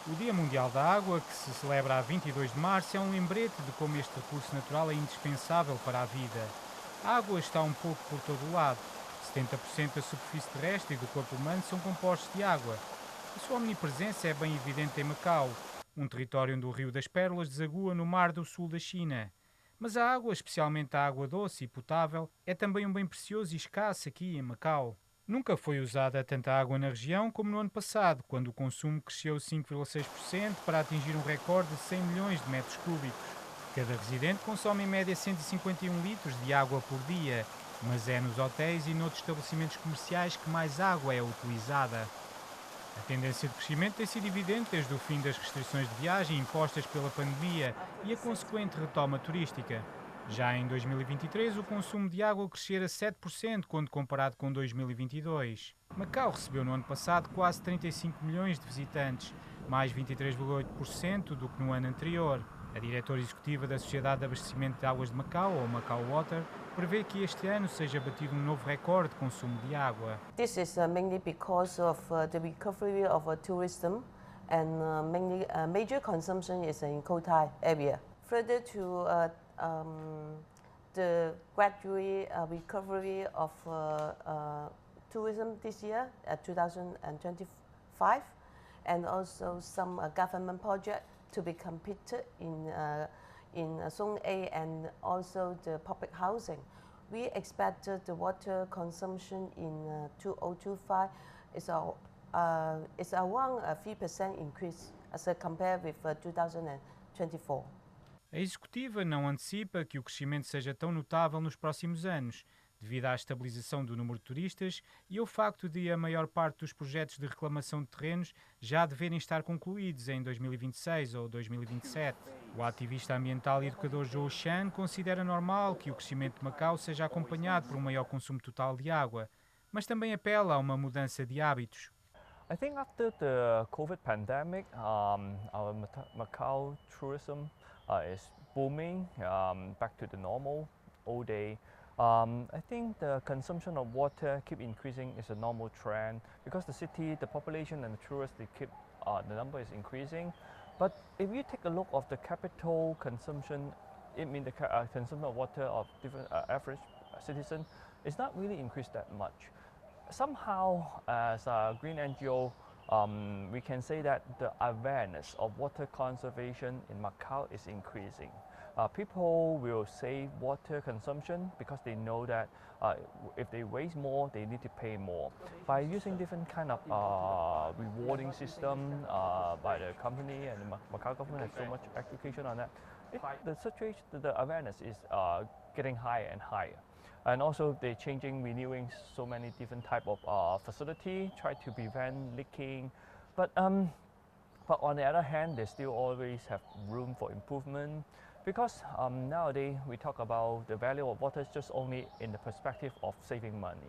O Dia Mundial da Água, que se celebra a 22 de março, é um lembrete de como este recurso natural é indispensável para a vida. A água está um pouco por todo o lado. 70% da superfície terrestre e do corpo humano são compostos de água. A sua omnipresença é bem evidente em Macau, um território onde o Rio das Pérolas desagua no Mar do Sul da China. Mas a água, especialmente a água doce e potável, é também um bem precioso e escasso aqui em Macau. Nunca foi usada tanta água na região como no ano passado, quando o consumo cresceu 5,6% para atingir um recorde de 100 milhões de metros cúbicos. Cada residente consome em média 151 litros de água por dia, mas é nos hotéis e noutros estabelecimentos comerciais que mais água é utilizada. A tendência de crescimento tem sido evidente desde o fim das restrições de viagem impostas pela pandemia e a consequente retoma turística. Já em 2023, o consumo de água crescera 7% quando comparado com 2022. Macau recebeu no ano passado quase 35 milhões de visitantes, mais 23,8% do que no ano anterior. A diretora executiva da Sociedade de Abastecimento de Águas de Macau, ou Macau Water, prevê que este ano seja batido um novo recorde de consumo de água. This is mainly because of the recovery of tourism, and mainly major consumption is in Cotai area. Further to the gradual recovery of tourism this year, 2025, and also some government project to be completed in Zone A and also the public housing. We expect the water consumption in 2025 is around a 3% increase as compared with 2024. A executiva não antecipa que o crescimento seja tão notável nos próximos anos, devido à estabilização do número de turistas e ao facto de a maior parte dos projetos de reclamação de terrenos já deverem estar concluídos em 2026 ou 2027. O ativista ambiental e educador Zhou Shan considera normal que o crescimento de Macau seja acompanhado por um maior consumo total de água, mas também apela a uma mudança de hábitos. I think after the COVID pandemic, our Macau tourism is booming, back to the normal all day. I think the consumption of water keep increasing is a normal trend because the city, the population and the tourists, they keep the number is increasing. But if you take a look of the capital consumption, it means the consumption of water of different average citizen is not really increased that much. Somehow, as a green NGO, we can say that the awareness of water conservation in Macau is increasing. People will save water consumption because they know that if they waste more, they need to pay more. By using different kind of rewarding system by the company, and the Macau government has so much education on that, the situation, the awareness is getting higher and higher. And also they're changing, renewing so many different type of facility, try to prevent leaking. But on the other hand, they still always have room for improvement because nowadays we talk about the value of water just only in the perspective of saving money.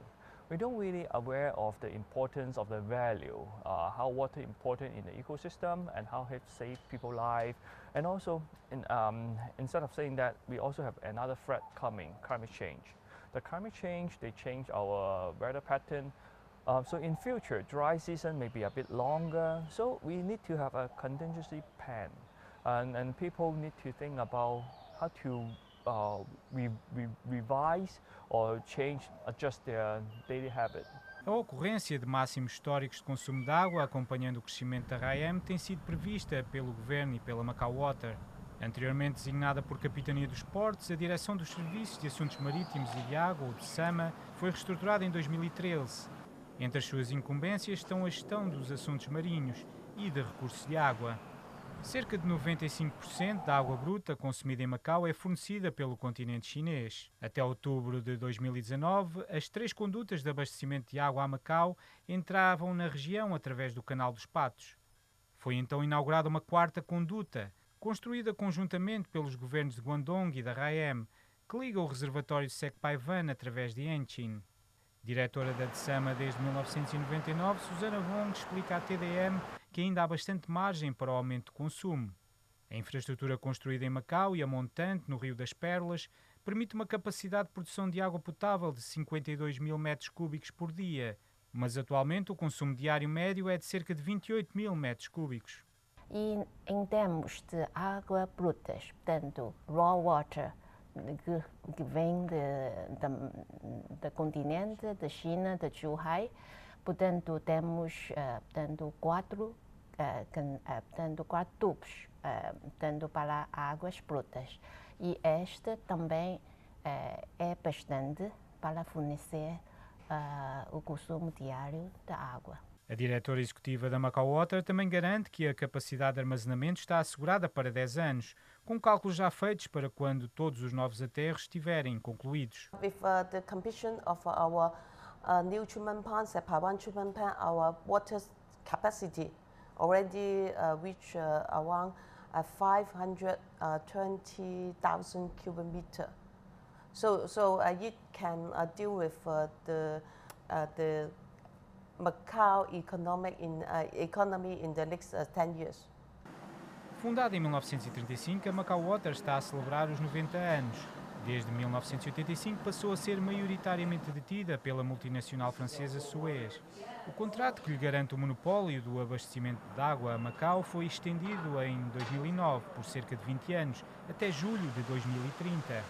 We don't really aware of the importance of the value, how water important in the ecosystem and how it saves people's life. And also, instead of saying that, we also have another threat coming, climate change. The climate change, they change our weather pattern. So in future, dry season may be a bit longer. So we need to have a contingency plan. And people need to think about how to revise or change, adjust their daily habit. A ocorrência de máximos históricos de consumo de água, acompanhando o crescimento da RAEM, tem sido prevista pelo Governo e pela Macau Water. Anteriormente designada por Capitania dos Portos, a Direção dos Serviços de Assuntos Marítimos e de Água, ou DSAMA, foi reestruturada em 2013. Entre as suas incumbências estão a gestão dos assuntos marinhos e de recursos de água. Cerca de 95% da água bruta consumida em Macau é fornecida pelo continente chinês. Até outubro de 2019, as 3 condutas de abastecimento de água a Macau entravam na região através do Canal dos Patos. Foi então inaugurada uma 4ª conduta, construída conjuntamente pelos governos de Guangdong e da RAEM, que liga o reservatório de Secpai-Van através de Yanchin. Diretora da DSAMA desde 1999, Susana Wong explica à TDM que ainda há bastante margem para o aumento de consumo. A infraestrutura construída em Macau e a montante, no Rio das Pérolas, permite uma capacidade de produção de água potável de 52 mil metros cúbicos por dia, mas atualmente o consumo diário médio é de cerca de 28 mil metros cúbicos. E em termos de água brutas, portanto, raw water, que vem do continente, da China, de Zhuhai, portanto, temos quatro tubos para águas brutas. E esta também é bastante para fornecer o consumo diário da água. A diretora executiva da Macau Water também garante que a capacidade de armazenamento está assegurada para 10 anos, com cálculos já feitos para quando todos os novos aterros estiverem concluídos. With the completion of our new treatment plant, Sepawan treatment plant, our water capacity already reached around 520,000 cubic meter. So it can deal with the Macau economy in the next 10 years. Fundada em 1935, a Macau Water está a celebrar os 90 anos. Desde 1985 passou a ser maioritariamente detida pela multinacional francesa Suez. O contrato que lhe garante o monopólio do abastecimento de água a Macau foi estendido em 2009 por cerca de 20 anos, até julho de 2030.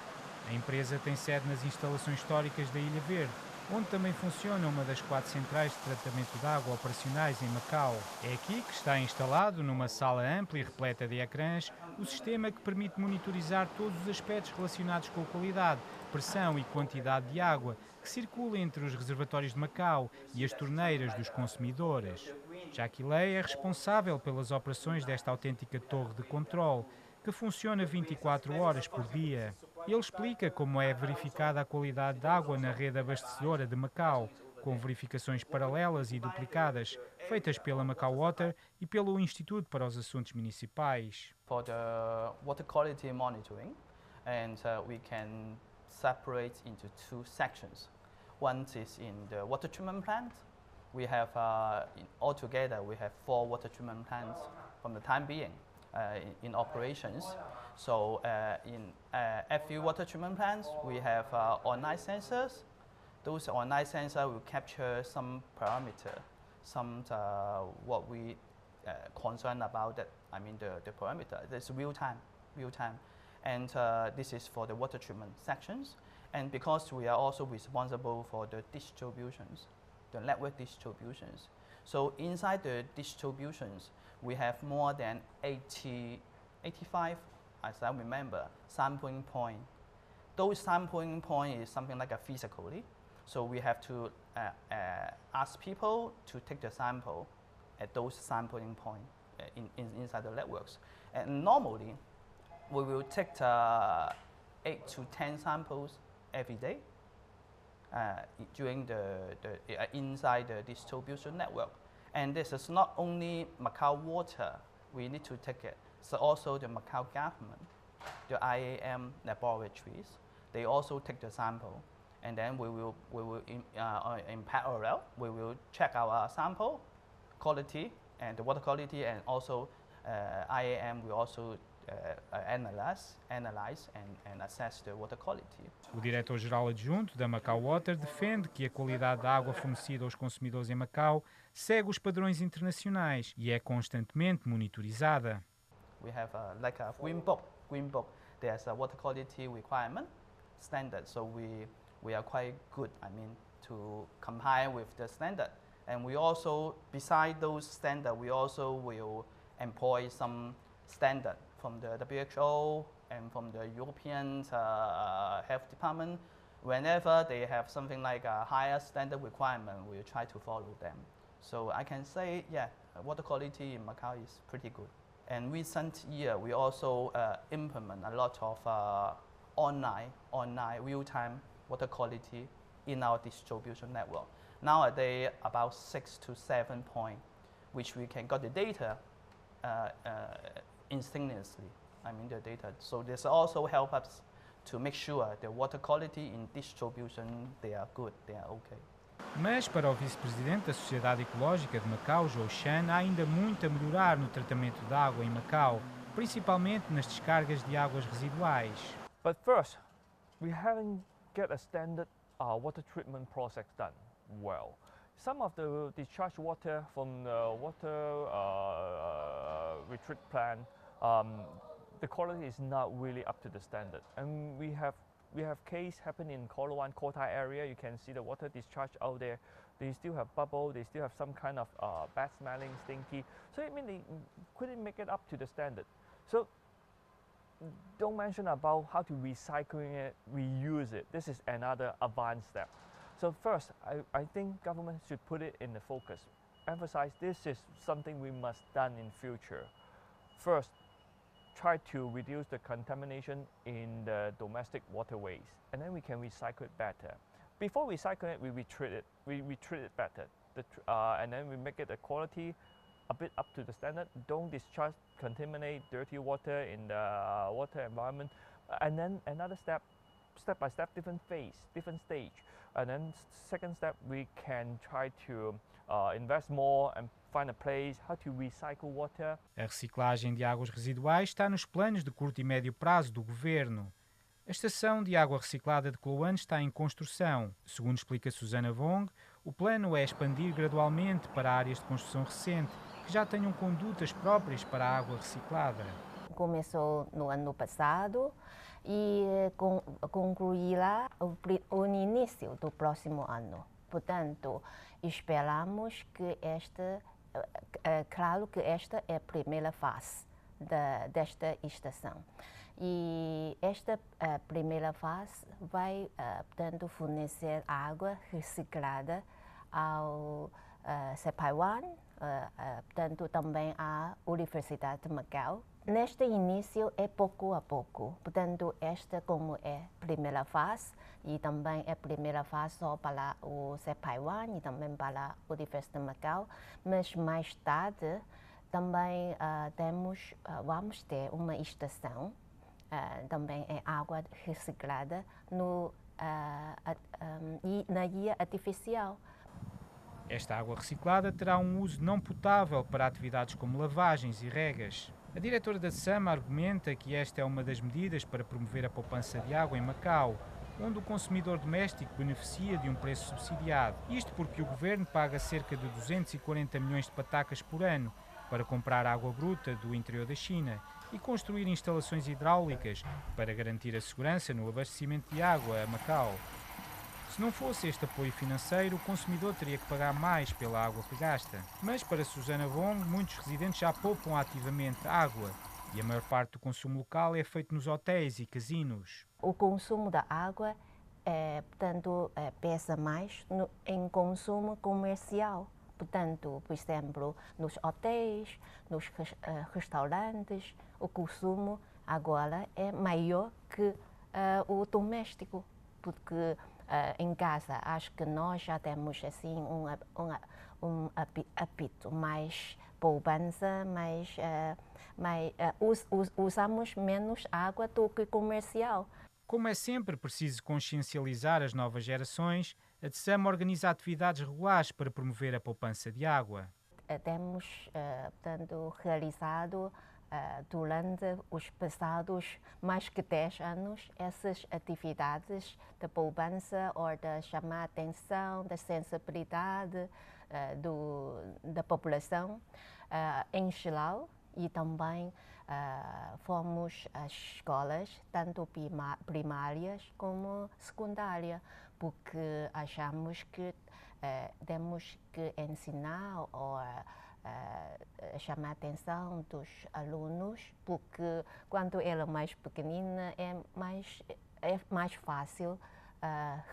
A empresa tem sede nas instalações históricas da Ilha Verde, onde também funciona uma das 4 centrais de tratamento de água operacionais em Macau. É aqui que está instalado, numa sala ampla e repleta de ecrãs, o sistema que permite monitorizar todos os aspectos relacionados com a qualidade, pressão e quantidade de água que circula entre os reservatórios de Macau e as torneiras dos consumidores. Jackie Lei é responsável pelas operações desta autêntica torre de controle, que funciona 24 horas por dia. Ele explica como é verificada a qualidade de água na rede abastecedora de Macau, com verificações paralelas e duplicadas, feitas pela Macau Water e pelo Instituto para os Assuntos Municipais. For the water quality monitoring, and we can separate into 2 sections. One is in the water treatment plant. We have altogether we have 4 water treatment plants from the time being in operations. So in FU water treatment plants, we have online sensors. Those online sensors will capture some parameter, some what we concern about that. I mean the parameter. It's real time, and this is for the water treatment sections. And because we are also responsible for the distributions, the network distributions. So inside the distributions, we have more than 85, as I remember, sampling point. Those sampling point is something like a physically. So we have to ask people to take the sample at those sampling point inside the networks. And normally, we will take 8 to 10 samples every day during the inside the distribution network. And this is not only Macau Water we need to take it, so also the Macau government, the IAM laboratories, they also take the sample. And then we will in parallel, we will check our sample quality and the water quality, and also IAM will also analyze and assess the water quality. O diretor-geral adjunto da Macau Water defende que a qualidade da água fornecida aos consumidores em Macau segue os padrões internacionais e é constantemente monitorizada. We have like a green book. There's a water quality requirement standard, so we are quite good, I mean, to comply with the standard. And we also, beside those standards, we also will employ some standard from the WHO and from the European Health Department. Whenever they have something like a higher standard requirement, we'll try to follow them. So I can say, yeah, water quality in Macau is pretty good. And recent year, we also implement a lot of online real-time water quality in our distribution network. Nowadays, about 6 to 7 points, which we can get the data instantaneously. I mean the data. So this also help us to make sure the water quality in distribution, they are good, they are okay. Mas para o vice-presidente da Sociedade Ecológica de Macau, Zhou Shan, há ainda muito a melhorar no tratamento de água em Macau, principalmente nas descargas de águas residuais. But first, we haven't get a standard water treatment process done well. some of the discharge water from the water retreat plant, the quality is not really up to the standard. And we have case happen in Kolo Wan, Kotai area. You can see the water discharge out there. They still have bubble. They still have some kind of bad smelling, stinky. So I mean, they couldn't make it up to the standard. So don't mention about how to recycling it, reuse it. This is another advanced step. So first, I think government should put it in the focus. Emphasize this is something we must done in future. First, try to reduce the contamination in the domestic waterways, and then we can recycle it better. Before recycling it, we retreat it. We treat it better, and then we make it a quality a bit up to the standard. Don't discharge, contaminate dirty water in the water environment. And then another step by step, different phase, different stage. And then second step, we can try to invest more and find a place how to recycle water. A reciclagem de águas residuais está nos planos de curto e médio prazo do governo. A estação de água reciclada de Cloane está em construção. Segundo explica Susana Vong, o plano é expandir gradualmente para áreas de construção recente que já tenham condutas próprias para a água reciclada. Começou no ano passado e concluirá no início do próximo ano. Portanto, esperamos que claro que esta é a primeira fase desta estação. E esta primeira fase vai, portanto, fornecer água reciclada ao Sepaiwan, portanto, também à Universidade de Macau. Neste início é pouco a pouco, portanto, esta como é a primeira fase e também é a primeira fase só para o Sepaiwan e também para a Universidade de Macau, mas mais tarde também vamos ter uma estação também é água reciclada na ilha artificial. Esta água reciclada terá um uso não potável para atividades como lavagens e regas. A diretora da SAMA argumenta que esta é uma das medidas para promover a poupança de água em Macau, onde o consumidor doméstico beneficia de um preço subsidiado. Isto porque o governo paga cerca de 240 milhões de patacas por ano para comprar água bruta do interior da China e construir instalações hidráulicas para garantir a segurança no abastecimento de água a Macau. Se não fosse este apoio financeiro, o consumidor teria que pagar mais pela água que gasta. Mas para Susana Vong, muitos residentes já poupam ativamente água e a maior parte do consumo local é feito nos hotéis e casinos. O consumo da água, portanto, pesa mais em consumo comercial. Portanto, por exemplo, nos hotéis, nos restaurantes, o consumo agora é maior que o doméstico, porque em casa acho que nós já temos assim um hábito mais poupança, usamos menos água do que comercial. Como é sempre preciso consciencializar as novas gerações, a DSAMA organiza atividades regulares para promover a poupança de água. Temos, portanto, realizado durante os passados mais que 10 anos essas atividades de poupança ou de chamar a atenção, da sensibilidade da população em geral e também fomos às escolas, tanto primárias como secundárias, porque achamos que temos que ensinar ou chamar a atenção dos alunos, porque quando ela é mais pequenina é mais fácil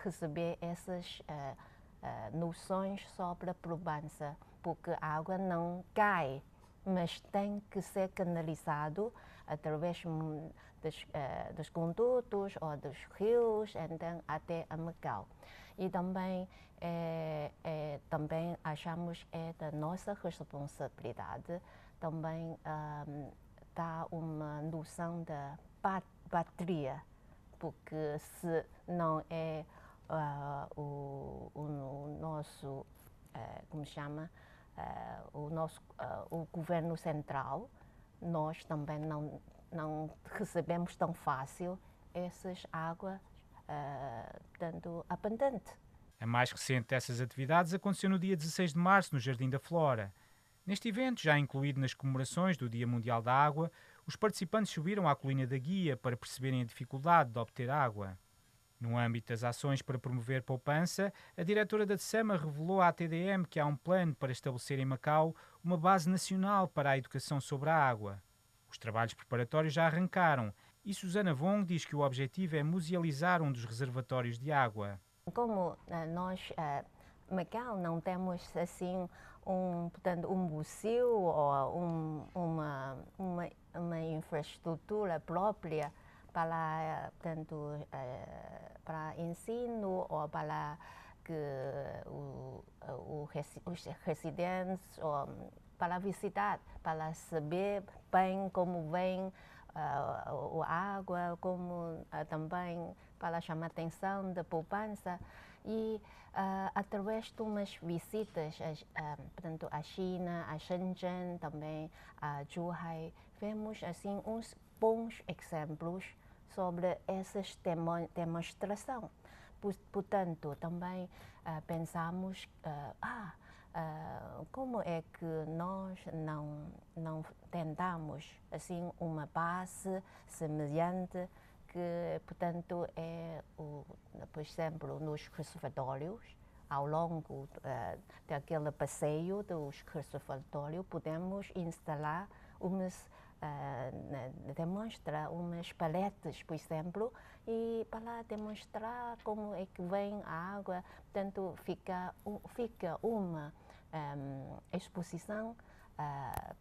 receber essas noções sobre a poupança, porque a água não cai, mas tem que ser canalizado através dos condutos ou dos rios, então até a Macau. E também também achamos da nossa responsabilidade também dar uma noção da pátria, porque se não é o nosso, como chama, o governo central, nós também não recebemos tão fácil essas águas, portanto, abundantes. A mais recente dessas atividades aconteceu no dia 16 de março, no Jardim da Flora. Neste evento, já incluído nas comemorações do Dia Mundial da Água, os participantes subiram à colina da Guia para perceberem a dificuldade de obter água. No âmbito das ações para promover poupança, a diretora da DSAMA revelou à TDM que há um plano para estabelecer em Macau uma base nacional para a educação sobre a água. Os trabalhos preparatórios já arrancaram e Susana Wong diz que o objetivo é musealizar um dos reservatórios de água. Como nós, Macau, não temos assim portanto, um museu ou uma infraestrutura própria para, portanto, para ensino ou para que os residentes ou para visitar, para saber bem como vem a água, como também para chamar a atenção da poupança e através de umas visitas, portanto, à China, a Shenzhen, também a Zhuhai, vemos assim uns bons exemplos sobre essas demonstração. Portanto, também pensamos, como é que nós não tentamos assim uma base semelhante que, portanto, é, por exemplo, nos reservatórios, ao longo daquele passeio dos reservatórios, podemos instalar demonstrar umas paletas, por exemplo, e para demonstrar como é que vem a água, portanto, fica uma exposição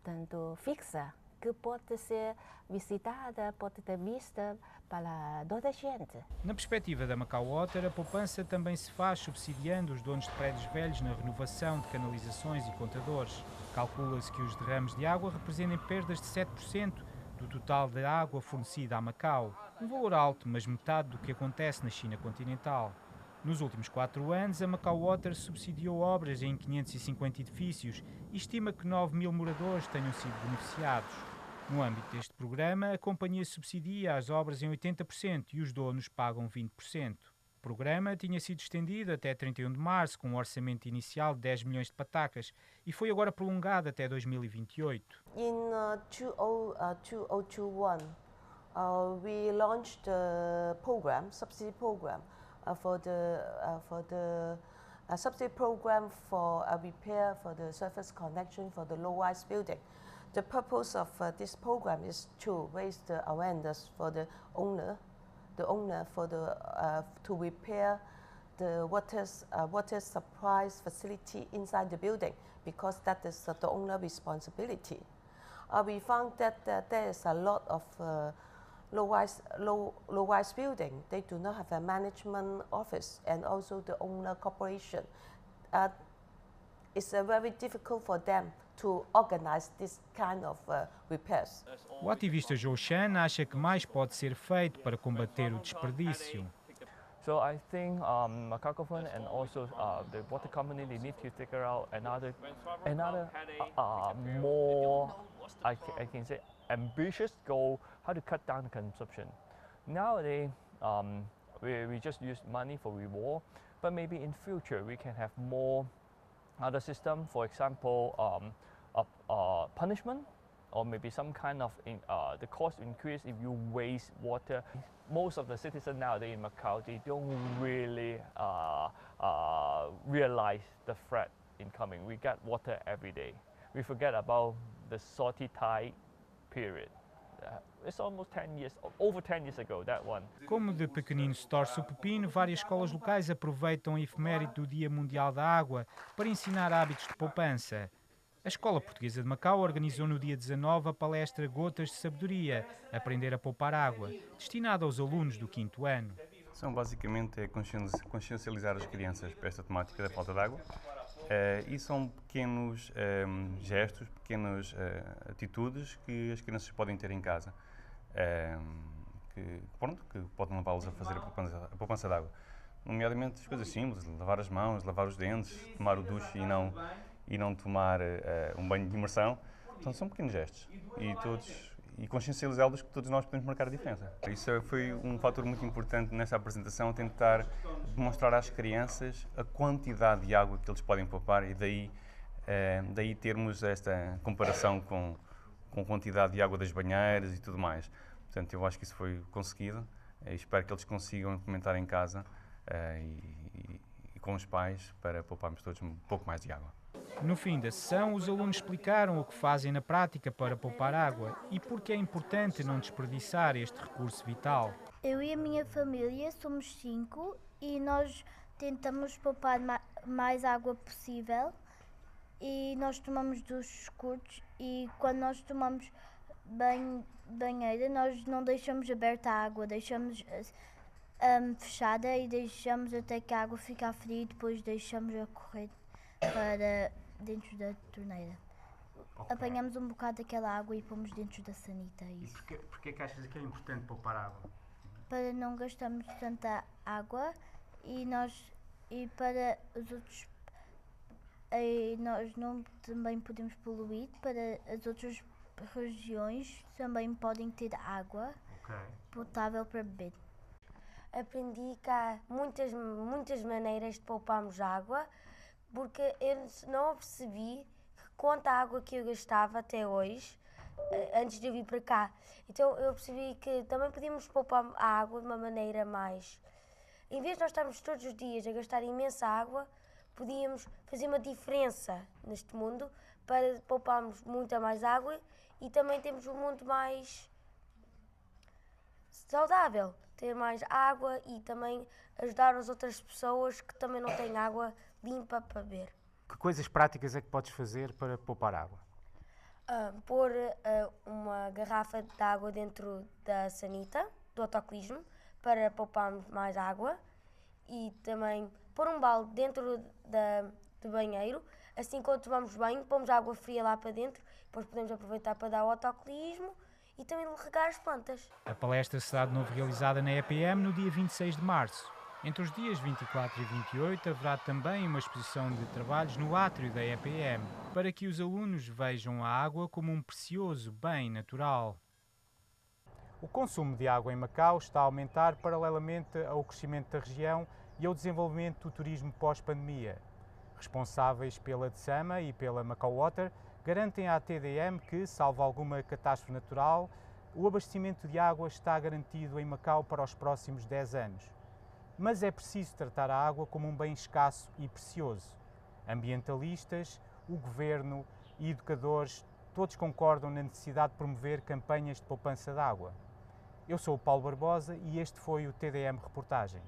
portanto, fixa, que pode ser visitada, pode ter vista para toda a gente. Na perspectiva da Macau Water, a poupança também se faz subsidiando os donos de prédios velhos na renovação de canalizações e contadores. Calcula-se que os derrames de água representem perdas de 7% do total da água fornecida a Macau. Um valor alto, mas metade do que acontece na China continental. Nos últimos 4 anos, a Macau Water subsidiou obras em 550 edifícios e estima que 9.000 moradores tenham sido beneficiados. No âmbito deste programa, a companhia subsidia as obras em 80% e os donos pagam 20%. O programa tinha sido estendido até 31 de março com um orçamento inicial de 10 milhões de patacas e foi agora prolongado até 2028. In 2021, we launched the program, subsidy program, for the subsidy program for a repair for the surface connection for the low-rise building. The purpose of this program is to raise the awareness for the owner for to repair the water supply facility inside the building, because that is the owner responsibility. We found that there is a lot of low-rise building. They do not have a management office and also the owner corporation. It's very difficult for them to organize this kind of repairs. O ativista Zhou Shan acha que mais pode ser feito para combater o desperdício. So I think Macau government and also the water company, they need to figure out another more, I can say, ambitious goal, how to cut down the consumption. Nowadays, we just use money for reward, but maybe in future we can have more other system, for example, punishment, or maybe some kind of the cost increase if you waste water. Most of the citizens nowadays in Macau, they don't really realize the threat incoming. We get water every day. We forget about the salty tide period. It's almost 10 years, over 10 years ago, that one. Como de pequenino se torce o pepino, várias escolas locais aproveitam a efeméride do Dia Mundial da Água para ensinar hábitos de poupança. A Escola Portuguesa de Macau organizou no dia 19 a palestra Gotas de Sabedoria, Aprender a Poupar Água, destinada aos alunos do 5º ano. São basicamente consciencializar as crianças para esta temática da falta de água. E são pequenos gestos, pequenas atitudes que as crianças podem ter em casa, que podem levá-los a fazer a poupança de água. Nomeadamente as coisas simples, lavar as mãos, lavar os dentes, tomar o duche e não tomar um banho de imersão. Então são pequenos gestos e consciencializá-los que todos nós podemos marcar a diferença. Isso foi um fator muito importante nessa apresentação, tentar demonstrar às crianças a quantidade de água que eles podem poupar e daí termos esta comparação com a quantidade de água das banheiras e tudo mais. Portanto, eu acho que isso foi conseguido e espero que eles consigam implementar em casa e com os pais para pouparmos todos um pouco mais de água. No fim da sessão, os alunos explicaram o que fazem na prática para poupar água e porque é importante não desperdiçar este recurso vital. Eu e a minha família somos 5 e nós tentamos poupar mais água possível e nós tomamos duches curtos e quando nós tomamos banheira nós não deixamos aberta a água, deixamos fechada e deixamos até que a água fique fria e depois deixamos a correr para dentro da torneira. Okay. Apanhamos um bocado daquela água e pomos dentro da sanita. E porquê é que achas que é importante poupar água? Para não gastarmos tanta água e para os outros nós não também podemos poluir, para as outras regiões também podem ter água potável para beber. Aprendi que há muitas maneiras de pouparmos água, porque eu não percebi que quanta água que eu gastava até hoje, antes de eu vir para cá. Então eu percebi que também podíamos poupar a água de uma maneira mais... Em vez de nós estarmos todos os dias a gastar imensa água, podíamos fazer uma diferença neste mundo para pouparmos muita mais água e também termos um mundo mais saudável. Ter mais água e também ajudar as outras pessoas que também não têm água limpa para beber. Que coisas práticas é que podes fazer para poupar água? Pôr uma garrafa de água dentro da sanita, do autocolismo, para pouparmos mais água e também pôr um balde dentro do banheiro, assim quando tomamos banho, pomos água fria lá para dentro, depois podemos aproveitar para dar o autocolismo e também regar as plantas. A palestra será de novo realizada na EPM no dia 26 de março. Entre os dias 24 e 28 haverá também uma exposição de trabalhos no átrio da EPM, para que os alunos vejam a água como um precioso bem natural. O consumo de água em Macau está a aumentar paralelamente ao crescimento da região e ao desenvolvimento do turismo pós-pandemia. Responsáveis pela DSAMA e pela Macau Water garantem à TDM que, salvo alguma catástrofe natural, o abastecimento de água está garantido em Macau para os próximos 10 anos. Mas é preciso tratar a água como um bem escasso e precioso. Ambientalistas, o governo e educadores, todos concordam na necessidade de promover campanhas de poupança de água. Eu sou o Paulo Barbosa e este foi o TDM Reportagem.